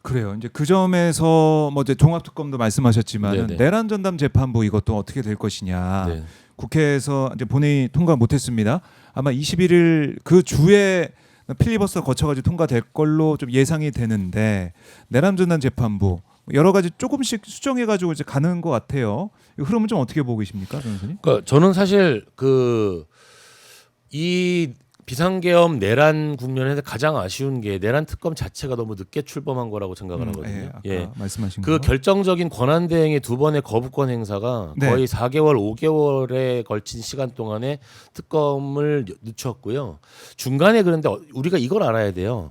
그래요. 이제 그 점에서 뭐 이제 종합특검도 말씀하셨지만 네네. 내란 전담 재판부 이것도 어떻게 될 것이냐. 네. 국회에서 이제 본회의 통과 못했습니다. 아마 21일 그 주에 필리버스터 거쳐가지고 통과될 걸로 좀 예상이 되는데 내란 전담 재판부 여러 가지 조금씩 수정해가지고 이제 가는 것 같아요. 이 흐름은 좀 어떻게 보고 계십니까, 변호사님? 그러니까 저는 사실 이 비상계엄 내란 국면에서 가장 아쉬운 게 내란 특검 자체가 너무 늦게 출범한 거라고 생각을 하거든요. 아까 말씀하신 그 거. 결정적인 권한 대행의 두 번의 거부권 행사가 네. 거의 4개월, 5개월에 걸친 시간 동안에 특검을 늦췄고요. 중간에 그런데 우리가 이걸 알아야 돼요.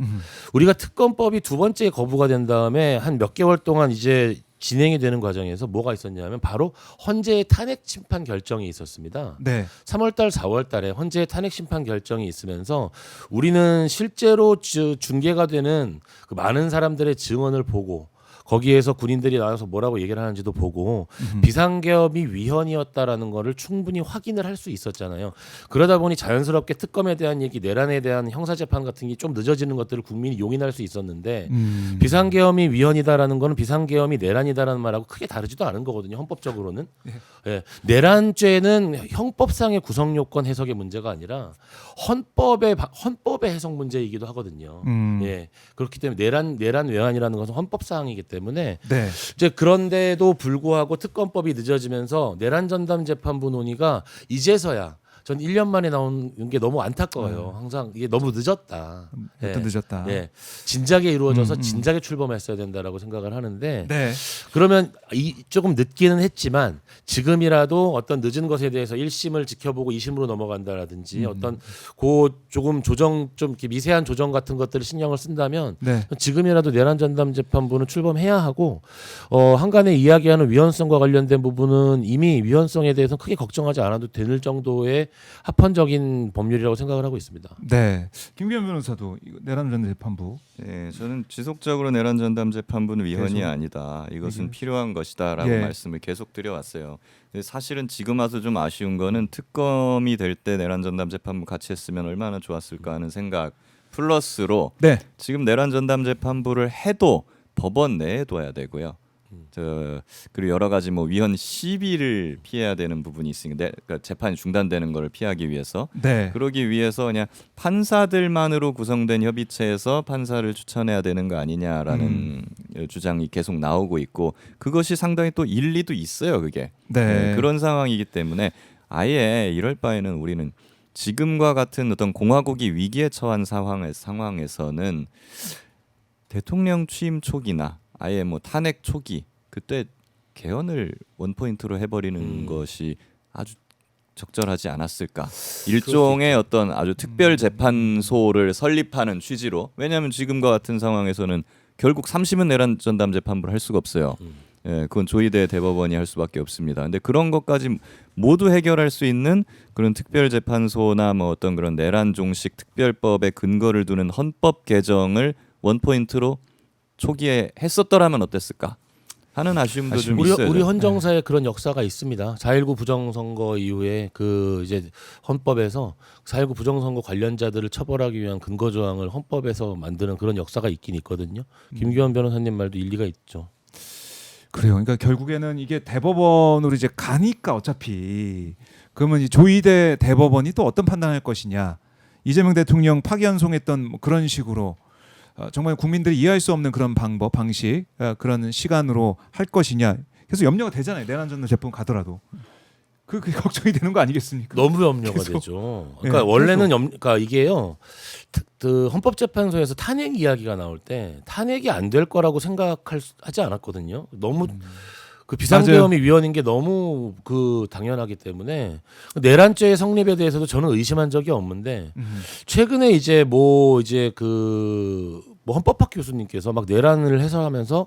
우리가 특검법이 두 번째 거부가 된 다음에 한 몇 개월 동안 이제 진행이 되는 과정에서 뭐가 있었냐면 바로 헌재의 탄핵 심판 결정이 있었습니다. 네. 3월달, 4월달에 헌재의 탄핵 심판 결정이 있으면서 우리는 실제로 중계가 되는 그 많은 사람들의 증언을 보고 거기에서 군인들이 나와서 뭐라고 얘기를 하는지도 보고 비상계엄이 위헌이었다라는 거를 충분히 확인을 할 수 있었잖아요. 그러다 보니 자연스럽게 특검에 대한 얘기, 내란에 대한 형사재판 같은 게 좀 늦어지는 것들을 국민이 용인할 수 있었는데 비상계엄이 위헌이다라는 거는 비상계엄이 내란이다라는 말하고 크게 다르지도 않은 거거든요. 헌법적으로는. 예. 내란죄는 형법상의 구성 요건 해석의 문제가 아니라 헌법의 해석 문제이기도 하거든요. 예. 그렇기 때문에 내란 외환이라는 것은 헌법 사항이기 때문에 네. 이제 그런데도 불구하고 특검법이 늦어지면서 내란 전담 재판부 논의가 이제서야 전 1년 만에 나온 게 너무 안타까워요. 항상 이게 너무 늦었다. 또 늦었다. 예. 진작에 이루어져서 진작에 출범했어야 된다라고 생각을 하는데 네. 그러면 조금 늦기는 했지만 지금이라도 어떤 늦은 것에 대해서 1심을 지켜보고 2심으로 넘어간다라든지 어떤 조금 조정 좀 이렇게 미세한 조정 같은 것들을 신경을 쓴다면 네. 지금이라도 내란 전담 재판부는 출범해야 하고 한간에 이야기하는 위헌성과 관련된 부분은 이미 위헌성에 대해서 크게 걱정하지 않아도 될 정도의 합헌적인 법률이라고 생각을 하고 있습니다. 네. 김기현 변호사도 내란 전담 재판부. 네, 저는 지속적으로 내란 전담 재판부는 위헌이 아니다. 이것은 필요한 것이다라고 예. 말씀을 계속 드려왔어요. 근데 사실은 지금 와서 좀 아쉬운 거는 특검이 될 때 내란 전담 재판부 같이 했으면 얼마나 좋았을까 하는 생각 플러스로 네. 지금 지금 내란 전담 재판부를 해도 법원 내에 둬야 되고요. 그리고 여러 가지 뭐 위헌 시비를 피해야 되는 부분이 있으니까 그러니까 재판이 중단되는 것을 피하기 위해서 네. 그러기 위해서 그냥 판사들만으로 구성된 협의체에서 판사를 추천해야 되는 거 아니냐라는 주장이 계속 나오고 있고 그것이 상당히 또 일리도 있어요. 그게 네. 그런 상황이기 때문에 아예 이럴 바에는 우리는 지금과 같은 어떤 공화국이 위기에 처한 상황에서는 대통령 취임 초기나 아예 뭐 탄핵 초기 그때 개헌을 원포인트로 해버리는 것이 아주 적절하지 않았을까. 일종의 어떤 아주 특별 재판소를 설립하는 취지로. 왜냐하면 지금과 같은 상황에서는 결국 3심은 내란 전담 재판부를 할 수가 없어요. 예, 그건 조희대 대법원이 할 수밖에 없습니다. 근데 그런 것까지 모두 해결할 수 있는 그런 특별 재판소나 뭐 어떤 그런 내란 종식 특별법에 근거를 두는 헌법 개정을 원포인트로 초기에 했었더라면 어땠을까 하는 아쉬움도 좀 있어요. 우리 헌정사에 그런 역사가 있습니다. 4.19 부정선거 이후에 그 이제 헌법에서 4.19 부정선거 관련자들을 처벌하기 위한 근거 조항을 헌법에서 만드는 그런 역사가 있긴 있거든요. 김기현 변호사님 말도 일리가 있죠. 그래요. 그러니까 결국에는 이게 대법원으로 이제 가니까 어차피 그러면 이 조희대 대법원이 또 어떤 판단할 것이냐. 이재명 대통령 파기환송했던 뭐 그런 식으로 정말 국민들이 이해할 수 없는 그런 방식, 그런 시간으로 할 것이냐. 그래서 염려가 되잖아요. 내란 전담 재판 가더라도 그게 걱정이 되는 거 아니겠습니까? 너무 염려가 계속. 되죠. 그러니까 네, 원래는 그러니까 이게요. 그 헌법재판소에서 탄핵 이야기가 나올 때 탄핵이 안 될 거라고 생각하지 않았거든요. 너무 그 비상계엄이 위헌인 게 너무 당연하기 때문에 내란죄의 성립에 대해서도 저는 의심한 적이 없는데 최근에 이제 뭐 헌법학 교수님께서 막 내란을 해설하면서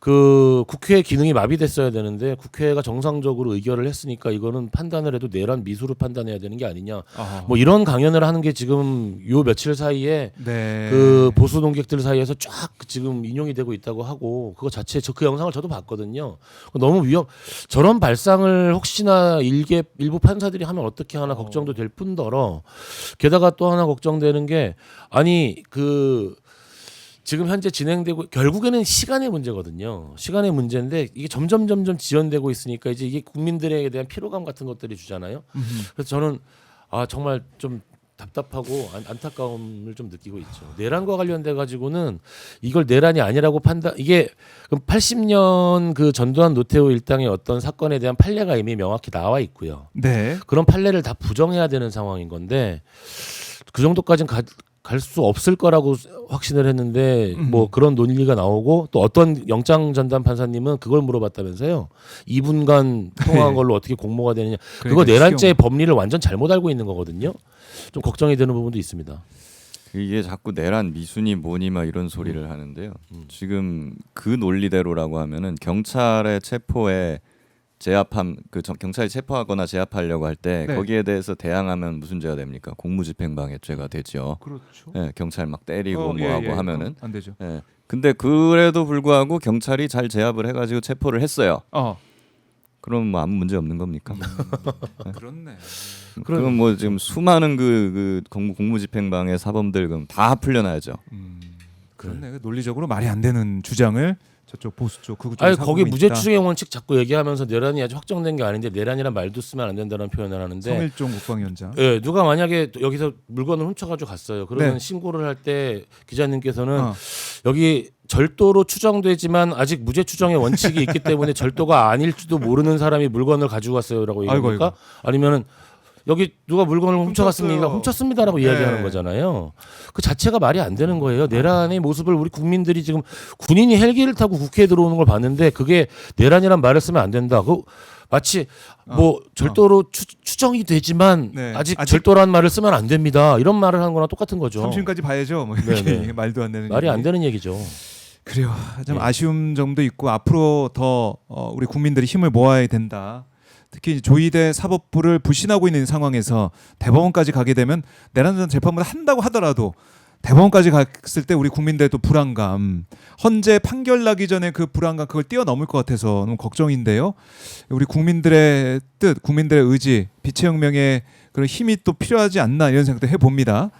그 국회의 기능이 마비됐어야 되는데 국회가 정상적으로 의결을 했으니까 이거는 판단을 해도 내란 미수로 판단해야 되는 게 아니냐. 뭐 이런 강연을 하는 게 지금 요 며칠 사이에 네. 그 보수 논객들 사이에서 쫙 지금 인용이 되고 있다고 하고 그거 자체 그 영상을 저도 봤거든요. 너무 저런 발상을 혹시나 일부 판사들이 하면 어떻게 하나 걱정도 될 뿐더러 게다가 또 하나 걱정되는 게 아니 지금 현재 진행되고 결국에는 시간의 문제거든요. 시간의 문제인데 이게 점점 지연되고 있으니까 이제 이게 국민들에 대한 피로감 같은 것들이 주잖아요. 그래서 저는 정말 좀 답답하고 안타까움을 좀 느끼고 있죠. 내란과 관련돼 가지고는 이걸 내란이 아니라고 이게 80년 그 전두환 노태우 일당의 어떤 사건에 대한 판례가 이미 명확히 나와 있고요. 네. 그런 판례를 다 부정해야 되는 상황인 건데 그 정도까지는 갈 수 없을 거라고 확신을 했는데 뭐 그런 논리가 나오고 또 어떤 영장 전담 판사님은 그걸 물어봤다면서요. 2분간 통화한 걸로 어떻게 공모가 되느냐. 그거 그러니까 내란죄의 법리를 완전 잘못 알고 있는 거거든요. 좀 걱정이 되는 부분도 있습니다. 이게 자꾸 내란 미순이 뭐니 막 이런 소리를 하는데요. 지금 그 논리대로라고 하면은 경찰의 체포에 제압함 경찰이 체포하거나 제압하려고 할 때 네. 거기에 대해서 대항하면 무슨 죄가 됩니까? 공무집행방해죄가 되죠. 그렇죠. 예, 경찰 막 때리고 예, 뭐하고 예. 하면은. 안 되죠. 예. 근데 그래도 불구하고 경찰이 잘 제압을 해가지고 체포를 했어요. 그럼 뭐 아무 문제 없는 겁니까? 그렇네. 그럼 뭐 지금 수많은 그 공무집행방해 사범들 그럼 다 풀려나야죠. 그렇네. 논리적으로 말이 안 되는 주장을 저쪽 보수 쪽 극우 쪽에서 아니 하고 거기 있다. 무죄 추정의 원칙 자꾸 얘기하면서 내란이 아직 확정된 게 아닌데 내란이란 말도 쓰면 안 된다는 표현을 하는데 성일종 국방위원장. 예, 누가 만약에 여기서 물건을 훔쳐가지고 갔어요. 그러면 네. 신고를 할 때 기자님께서는 여기 절도로 추정되지만 아직 무죄 추정의 원칙이 있기 때문에 절도가 아닐지도 모르는 사람이 물건을 가지고 갔어요라고 얘기합니까? 아이고. 아니면은 여기 누가 물건을 훔쳐갔습니다. 훔쳤어요. 훔쳤습니다라고 네. 이야기하는 거잖아요. 그 자체가 말이 안 되는 거예요. 내란의 모습을 우리 국민들이 지금 군인이 헬기를 타고 국회에 들어오는 걸 봤는데 그게 내란이란 말을 쓰면 안 된다. 그 마치 뭐 절도로 추정이 되지만 네. 아직 아직- 절도라는 말을 쓰면 안 됩니다. 이런 말을 하는 거랑 똑같은 거죠. 삼심까지 봐야죠. 뭐 이렇게 네네. 말도 안 되는 말이 얘기. 안 되는 얘기죠. 그래요. 좀 예. 아쉬운 점도 있고 앞으로 더 우리 국민들이 힘을 모아야 된다. 특히 조이대 사법부를 불신하고 있는 상황에서 대법원까지 가게 되면 내란 전 재판을 한다고 하더라도 대법원까지 갔을 때 우리 국민들의 또 불안감, 헌재 판결 나기 전에 그 불안감 그걸 뛰어넘을 것 같아서 너무 걱정인데요. 우리 국민들의 뜻, 국민들의 의지, 빛의 혁명의 그런 힘이 또 필요하지 않나 이런 생각도 해봅니다.